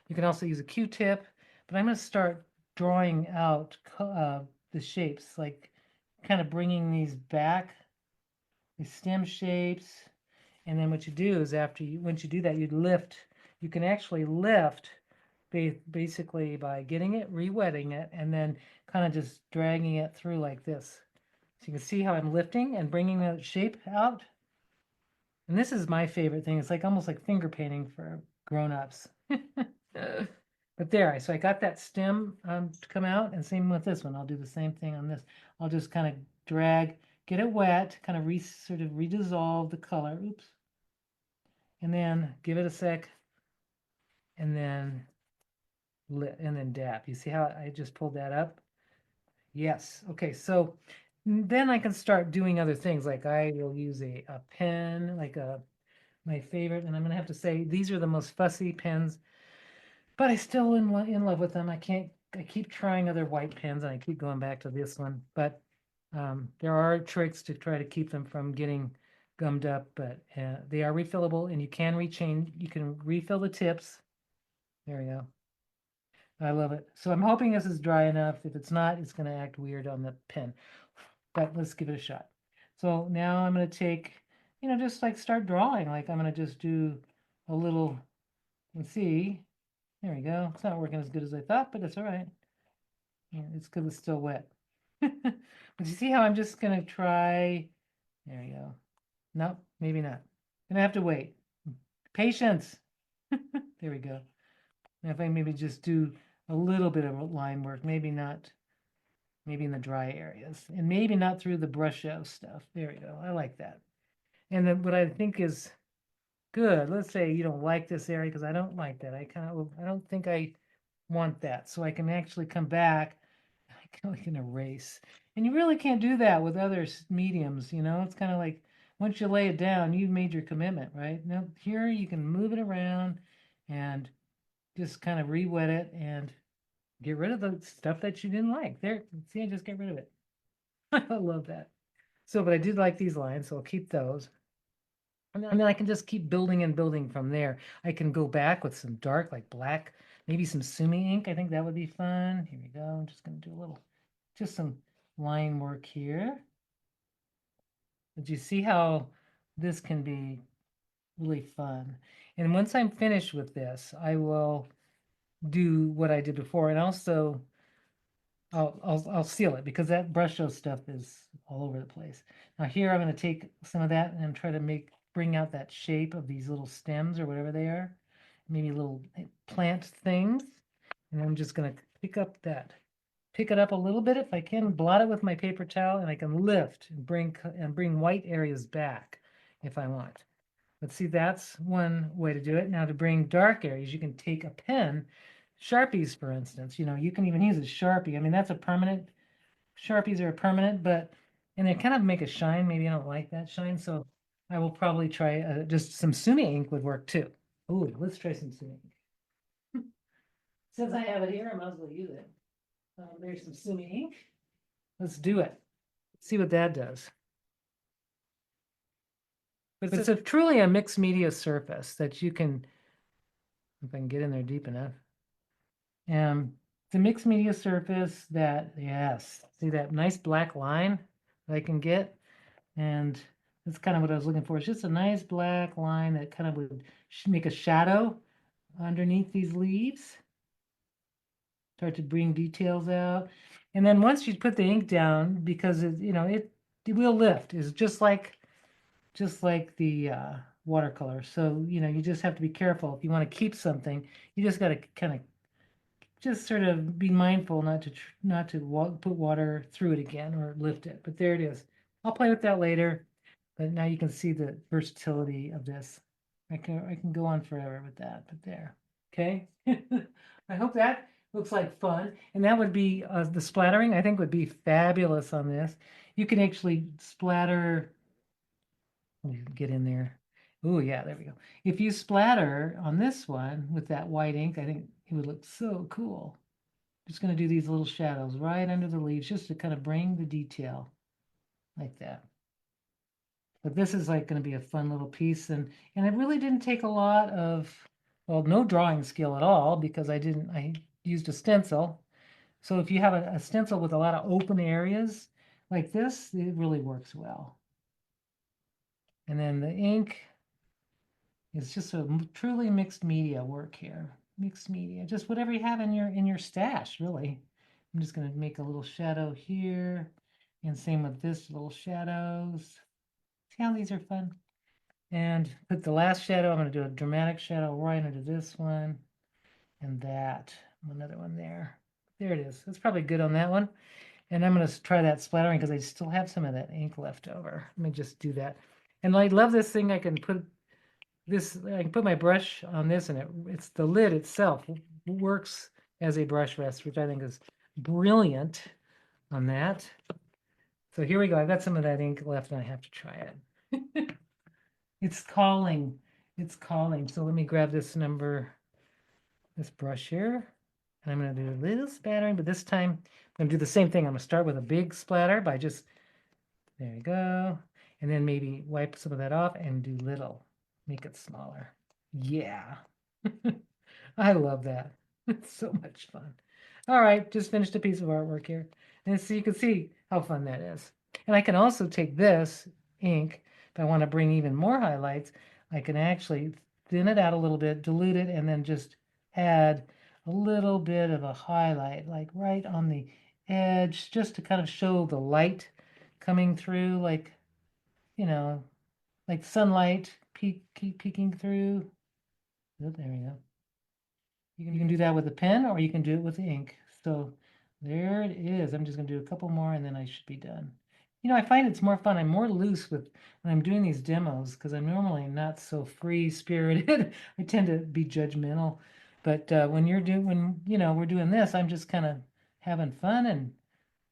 You can also use a Q-tip, but I'm going to start drawing out the shapes, like kind of bringing these back, the stem shapes. And then what you do is once you do that, you can actually lift basically by getting it, re-wetting it, and then kind of just dragging it through like this. So you can see how I'm lifting and bringing the shape out. And this is my favorite thing. It's like almost like finger painting for grown-ups. But there, so I got that stem to come out, and same with this one. I'll do the same thing on this. I'll just kind of drag, get it wet, kind of sort of redissolve the color. Oops. And then give it a sec, and then dab. You see how I just pulled that up? Yes. Okay, so then I can start doing other things. Like I will use a pen, like my favorite, and I'm gonna have to say these are the most fussy pens, but I still in love with them. I keep trying other white pens, and I keep going back to this one. But there are tricks to try to keep them from getting gummed up, but they are refillable, and you can refill the tips. There we go. I love it. So I'm hoping this is dry enough. If it's not, it's going to act weird on the pen. But let's give it a shot. So now I'm going to take, just like start drawing. Like I'm going to just do a little, let's see. There we go. It's not working as good as I thought, but it's all right. Yeah, it's because it's still wet. But you see how I'm just going to try. There we go. Nope, maybe not. Gonna have to wait. Patience. There we go. Now if I maybe just do a little bit of line work, maybe not, maybe in the dry areas, and maybe not through the brush out stuff. There we go. I like that. And then what I think is good, let's say you don't like this area, because I don't like that. I don't think I want that. So I can actually come back, I can erase. And you really can't do that with other mediums, It's kind of like once you lay it down, you've made your commitment, right? Now here you can move it around and just kind of re-wet it and get rid of the stuff that you didn't like. There, see, I just get rid of it. I love that. So, but I did like these lines, so I'll keep those. And then I can just keep building and building from there. I can go back with some dark, like black, maybe some sumi ink. I think that would be fun. Here we go. I'm just going to do just some line work here. But you see how this can be really fun. And once I'm finished with this, I will do what I did before, and also I'll seal it, because that brush stroke stuff is all over the place. Now here I'm going to take some of that and try to bring out that shape of these little stems or whatever they are, maybe little plant things. And I'm just going to pick it up a little bit if I can, blot it with my paper towel, and I can lift and bring white areas back if I want. But see, that's one way to do it. Now to bring dark areas, you can take a pen, Sharpies, for instance. You can even use a Sharpie. I mean, that's a permanent. Sharpies are permanent, and they kind of make a shine. Maybe I don't like that shine, so I will probably try just some sumi ink would work too. Ooh, let's try some sumi ink. Since I have it here, I might as well use it. There's some sumi ink. Let's do it. See what that does. But it's truly a mixed media surface that you can, if I can get in there deep enough. It's a mixed media surface that, yes, see that nice black line that I can get? And that's kind of what I was looking for. It's just a nice black line that kind of would make a shadow underneath these leaves. Start to bring details out. And then once you put the ink down, because it will lift. It's just like the watercolor. So, you just have to be careful. If you want to keep something, you just got to kind of just sort of be mindful not to put water through it again or lift it. But there it is. I'll play with that later, but now you can see the versatility of this. I can go on forever with that, but there. Okay. I hope that looks like fun. And that would be the splattering, I think would be fabulous on this. You can actually splatter. Let me get in there. Oh yeah, there we go. If you splatter on this one with that white ink, I think it would look so cool. Just going to do these little shadows right under the leaves just to kind of bring the detail like that. But this is like going to be a fun little piece, and it really didn't take a lot of, well, no drawing skill at all, because I used a stencil. So if you have a stencil with a lot of open areas like this, it really works well. And then the ink is just a truly mixed media work here. Mixed media, just whatever you have in your stash, really. I'm just going to make a little shadow here, and same with this, little shadows. See how these are fun? And put the last shadow, I'm going to do a dramatic shadow right under this one, and that, another one there. There it is. That's probably good on that one. And I'm going to try that splattering because I still have some of that ink left over. Let me just do that. And I love this thing. I can put my brush on this, and it's the lid itself works as a brush rest, which I think is brilliant on that. So here we go. I've got some of that ink left, and I have to try it. It's calling. It's calling. So let me grab this brush here, and I'm going to do a little splattering, but this time I'm going to do the same thing. I'm going to start with a big splatter by just, there you go, and then maybe wipe some of that off and do little, make it smaller. Yeah. I love that. It's so much fun. All right, just finished a piece of artwork here. And so you can see how fun that is. And I can also take this ink, if I want to bring even more highlights, I can actually thin it out a little bit, dilute it, and then just add a little bit of a highlight, like right on the edge, just to kind of show the light coming through, like, you know, like sunlight peeking through. Oh, there we go. You can do that with a pen, or you can do it with ink. So there it is. I'm just going to do a couple more, and then I should be done. You know, I find it's more fun. I'm more loose when I'm doing these demos, because I'm normally not so free-spirited. I tend to be judgmental. But when we're doing this, I'm just kind of having fun. And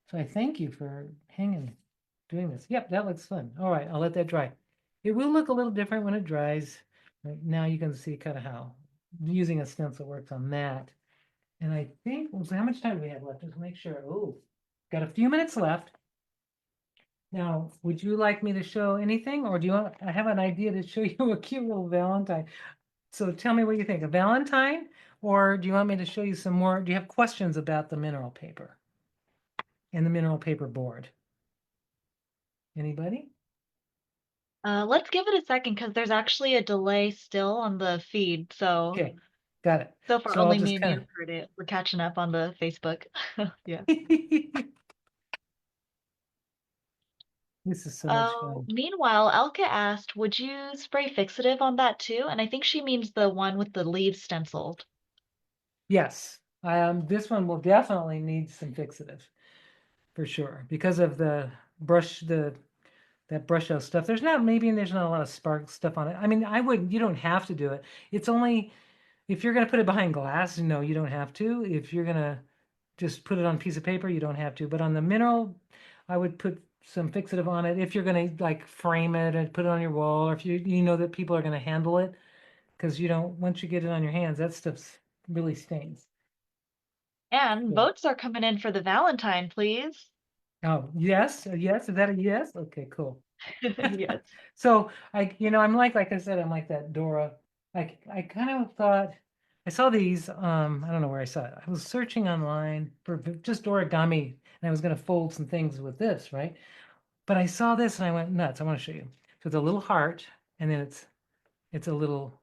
so I thank you for doing this. Yep, that looks fun. All right, I'll let that dry. It will look a little different when it dries. Right now you can see kind of how using a stencil works on that. And I think, so how much time do we have left? Just make sure. Oh, got a few minutes left. Now, would you like me to show anything, or I have an idea to show you a cute little Valentine. So tell me what you think, a Valentine, or do you want me to show you some more? Do you have questions about the mineral paper and the mineral paper board? Anybody? Let's give it a second because there's actually a delay still on the feed. So Okay, got it. so far So I'll only me just and you kind have heard it. We're catching up on the Facebook. Yeah. of. This is so much fun. Meanwhile, Elka asked, would you spray fixative on that too? And I think she means the one with the leaves stenciled. Yes, this one will definitely need some fixative for sure because of the brush, that brush out stuff. There's not a lot of spark stuff on it. I mean, you don't have to do it. It's only if you're going to put it behind glass, no, you don't have to. If you're going to just put it on a piece of paper, you don't have to. But on the mineral, I would put some fixative on it if you're going to like frame it and put it on your wall, or if you know that people are going to handle it, because once you get it on your hands, that stuff's really stains. And So, votes are coming in for the Valentine, please. oh, yes, yes. Is that a yes? Okay, cool. Yes. So I'm like I said, I'm like that Dora. I kind of thought I saw these. I don't know where I saw it. I was searching online for just origami, and I was going to fold some things with this, right? But I saw this and I went nuts. I want to show you. So it's a little heart, and then it's a little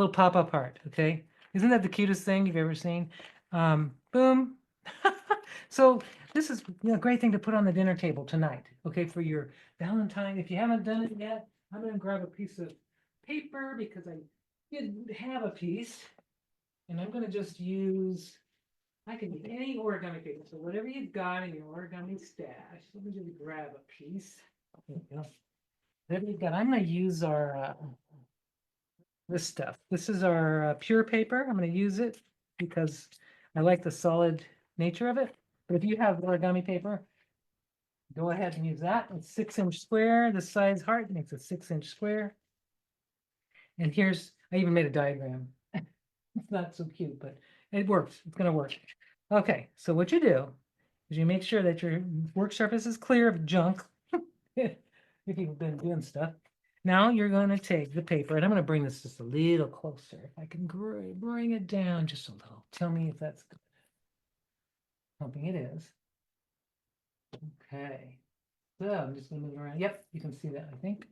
pop-up heart. Okay, isn't that the cutest thing you've ever seen? Boom. So this is a great thing to put on the dinner table tonight. Okay, for your Valentine. If you haven't done it yet, I'm going to grab a piece of paper because I did have a piece, and I'm going to just use. I can use any origami paper. So whatever you've got in your origami stash, let me just grab a piece. There we go. There we go. I'm going to use our this stuff. This is our pure paper. I'm going to use it because I like the solid nature of it. But if you have origami paper, go ahead and use that. It's 6-inch square. The size heart makes a 6-inch square. And here's, I even made a diagram. It's not so cute, but it works. It's going to work. Okay, so what you do is you make sure that your work surface is clear of junk if you've been doing stuff. Now you're going to take the paper, and I'm going to bring this just a little closer. If I can bring it down just a little. Tell me if that's good. Hoping it is. Okay. So I'm just going to move it around. Yep, you can see that, I think.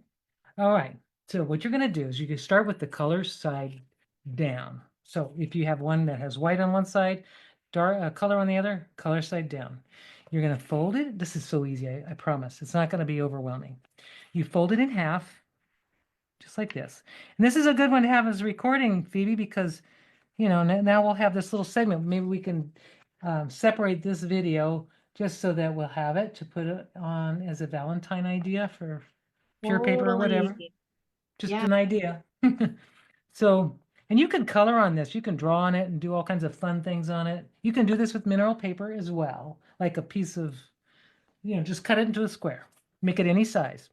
All right. So what you're going to do is you can start with the color side down. So if you have one that has white on one side, dark color on the other, color side down. You're going to fold it. This is so easy, I promise. It's not going to be overwhelming. You fold it in half, just like this. And this is a good one to have as a recording, Phoebe, because, you know, now we'll have this little segment. Maybe we can separate this video just so that we'll have it to put it on as a Valentine idea for pure paper or whatever. Totally. Just Yeah. an idea. So, and you can color on this. You can draw on it and do all kinds of fun things on it. You can do this with mineral paper as well, like a piece of, you know, just cut it into a square. Make it any size.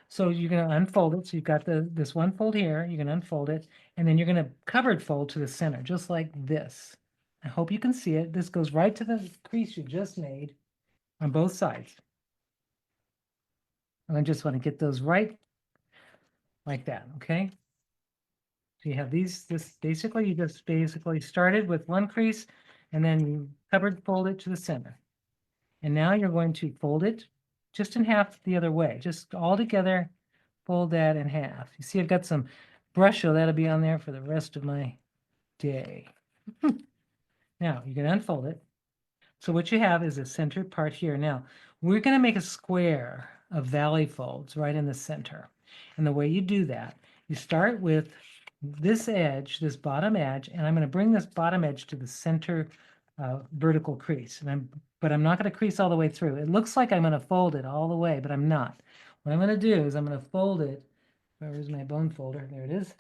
So you're going to unfold it. So you've got this one fold here. You're going to unfold it, and then you're going to covered fold to the center, just like this. I hope you can see it. This goes right to the crease you just made on both sides. And I just want to get those right like that, okay? So you have these, this basically, you just basically started with one crease and then you covered fold it to the center. And now you're going to fold it just in half the other way, just all together, fold that in half. You see, I've got some brush, so that'll be on there for the rest of my day. Now you can unfold it. So what you have is a centered part here. Now we're going to make a square of valley folds right in the center. And the way you do that, you start with this edge, this bottom edge, and I'm going to bring this bottom edge to the center vertical crease. But I'm not going to crease all the way through. It looks like I'm going to fold it all the way, but I'm not. What I'm going to do is I'm going to fold it. Where's my bone folder? There it is.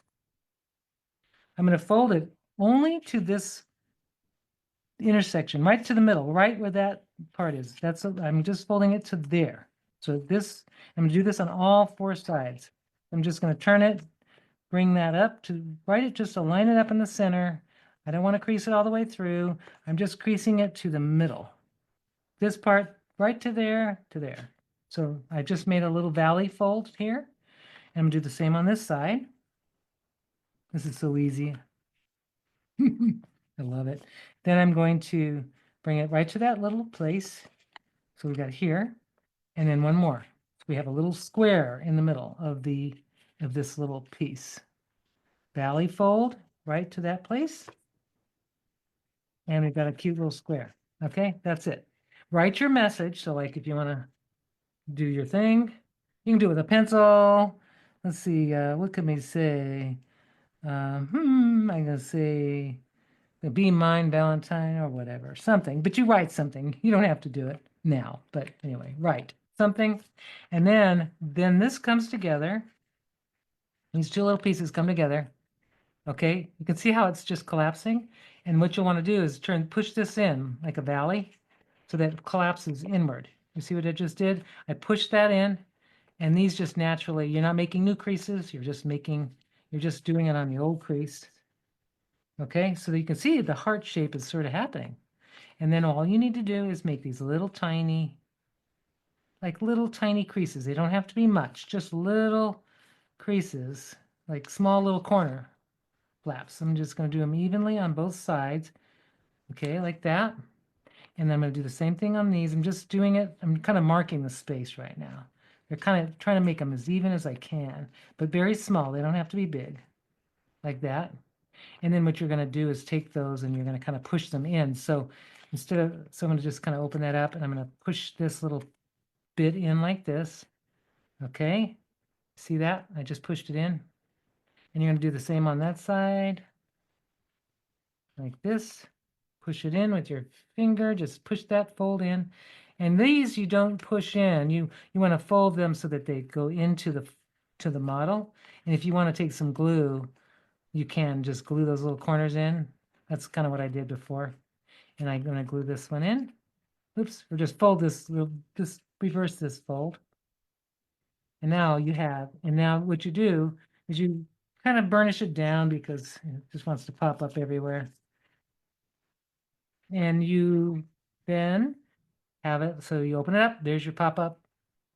I'm going to fold it only to this intersection, right to the middle, right where that part is. I'm just folding it to there. So this, I'm gonna do this on all 4 sides. I'm just gonna turn it, bring that up to right, just align it up in the center. I don't want to crease it all the way through. I'm just creasing it to the middle. This part right to there, to there. So I just made a little valley fold here. And I'm gonna do the same on this side. This is so easy. I love it. Then I'm going to bring it right to that little place. So we got here, and then one more. So we have a little square in the middle of this little piece. Valley fold right to that place. And we've got a cute little square. Okay, that's it. Write your message. So like if you want to do your thing, you can do it with a pencil. Let's see, what can we say? I'm gonna say be mine Valentine or whatever, something, but you write something. You don't have to do it now, but anyway, write something. And then this comes together. These 2 little pieces come together. Okay, you can see how it's just collapsing. And what you'll want to do is push this in like a valley so that it collapses inward. You see what I just did? I pushed that in, and these just naturally, you're not making new creases, you're just doing it on the old crease. Okay, so you can see the heart shape is sort of happening. And then all you need to do is make these little tiny creases. They don't have to be much, just little creases, like small little corner flaps. I'm just going to do them evenly on both sides. Okay, like that. And then I'm going to do the same thing on these. I'm just doing it. I'm kind of marking the space right now. They're kind of trying to make them as even as I can, but very small. They don't have to be big, like that. And then what you're going to do is take those and you're going to kind of push them in. So I'm going to just kind of open that up, and I'm going to push this little bit in like this. Okay, see that? I just pushed it in. And you're going to do the same on that side, like this. Push it in with your finger, just push that fold in. And these you don't push in. You want to fold them so that they go into the model. And if you want to take some glue, you can just glue those little corners in. That's kind of what I did before. And I'm going to glue this one in. Oops, or just fold this, we'll just reverse this fold. And now what you do is you kind of burnish it down because it just wants to pop up everywhere. And you then have it, so you open it up, there's your pop-up.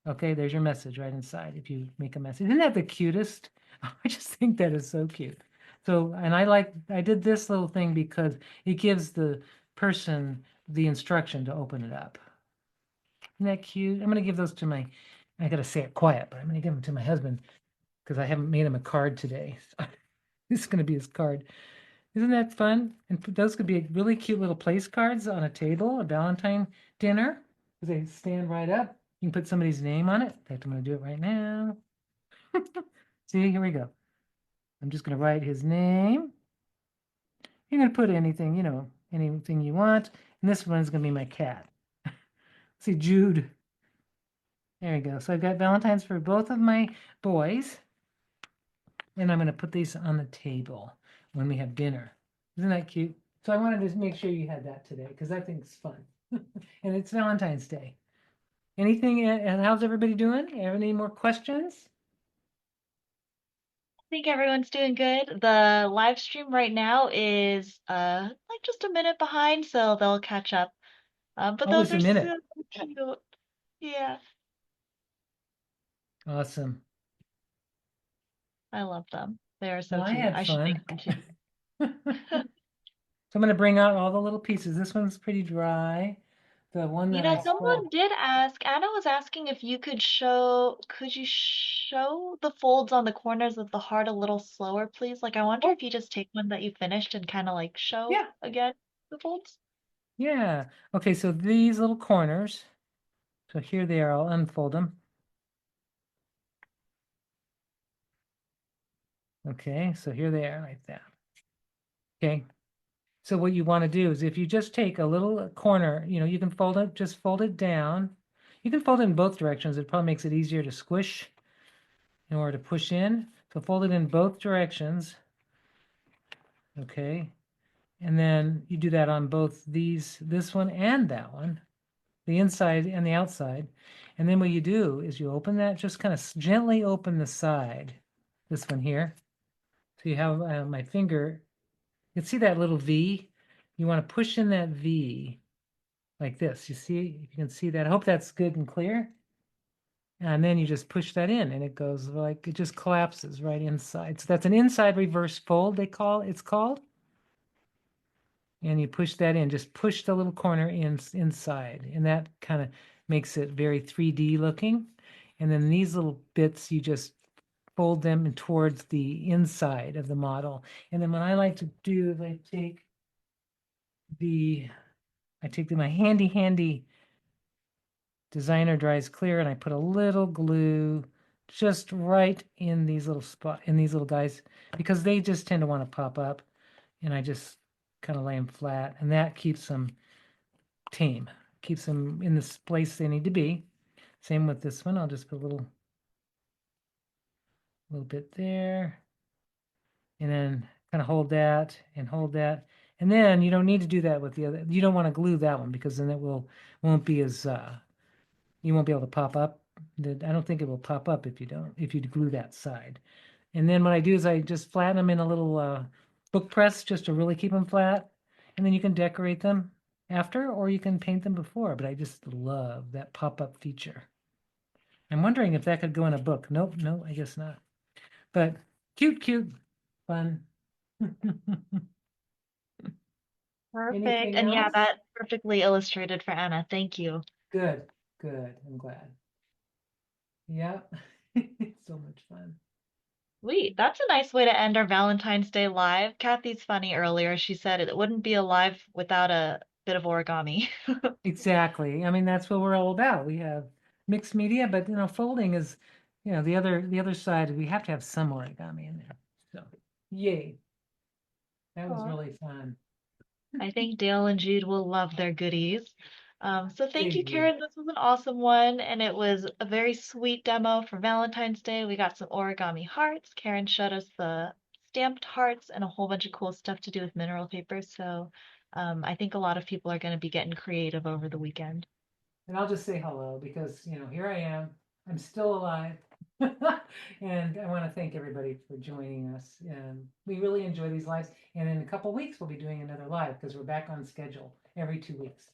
Okay, there's your message right inside if you make a message. Isn't that the cutest? I just think that is so cute. So, and I did this little thing because it gives the person the instruction to open it up. Isn't that cute? I'm going to give those to I got to say it quiet, but I'm going to give them to my husband because I haven't made him a card today. This is going to be his card. Isn't that fun? And those could be really cute little place cards on a table, a Valentine dinner, because they stand right up. You can put somebody's name on it. In fact, I'm going to do it right now. See, here we go. I'm just going to write his name. You're going to put anything, anything you want. And this one is going to be my cat. See, Jude. There we go. So I've got Valentine's for both of my boys. And I'm going to put these on the table when we have dinner. Isn't that cute? So I wanted to make sure you had that today because I think it's fun. And it's Valentine's Day. Anything, and how's everybody doing? Have any more questions? I think everyone's doing good. The live stream right now is like just a minute behind, so they'll catch up. But Oh, those it's a are so minute. cute. Yeah, Awesome. I love them. They are so Well, I cute. had I should fun. make them too. So I'm going to bring out all the little pieces. This one's pretty dry. The one You that know, I spread. someone did ask, Anna was asking if you could you show the folds on the corners of the heart a little slower, please? Like, I wonder if you just take one that you finished and kind of like show Yeah, again the folds. yeah. Okay, so these little corners. So here they are. I'll unfold them. Okay, so here they are like that. Okay. So what you want to do is if you just take a little corner, you can fold it, just fold it down. You can fold it in both directions. It probably makes it easier to squish in order to push in. So fold it in both directions. Okay. And then you do that on both this one and that one, the inside and the outside. And then what you do is you open that, just kind of gently open the side, this one here. So you have my finger, you can see that little V. You want to push in that V like this. You see, if you can see that. I hope that's good and clear. And then you just push that in and it goes like, it just collapses right inside. So that's an inside reverse fold, it's called. And you push that in, just push the little corner inside. And that kind of makes it very 3D looking. And then these little bits, you just fold them towards the inside of the model. And then what I like to do is I take my handy designer dries clear and I put a little glue just right in these little guys because they just tend to want to pop up, and I just kind of lay them flat, and that keeps them tame, keeps them in the place they need to be. Same with this one. I'll just put a little bit there, and then kind of hold that and hold that. And then you don't need to do that with the other. You don't want to glue that one because then it won't be as you won't be able to pop up. I don't think it will pop up if you glue that side. And then what I do is I just flatten them in a little book press just to really keep them flat. And then you can decorate them after, or you can paint them before. But I just love that pop-up feature. I'm wondering if that could go in a book. Nope, no, I guess not. But cute, fun. Perfect. Anything And yeah, else? that perfectly illustrated for Anna. Thank you. Good. I'm glad. Yeah, so much fun. Sweet. That's a nice way to end our Valentine's Day live. Kathy's funny earlier. She said it wouldn't be a live without a bit of origami. Exactly. I mean, that's what we're all about. We have mixed media, but folding is, the other side. We have to have some origami in there. So, yay! That was Aw. really fun. I think Dale and Jude will love their goodies. So thank Same you, to you. Karen. This was an awesome one, and it was a very sweet demo for Valentine's Day. We got some origami hearts. Karen showed us the stamped hearts and a whole bunch of cool stuff to do with mineral paper. So I think a lot of people are going to be getting creative over the weekend. And I'll just say hello because, here I am. I'm still alive. And I want to thank everybody for joining us. And we really enjoy these lives. And in a couple weeks, we'll be doing another live because we're back on schedule every 2 weeks.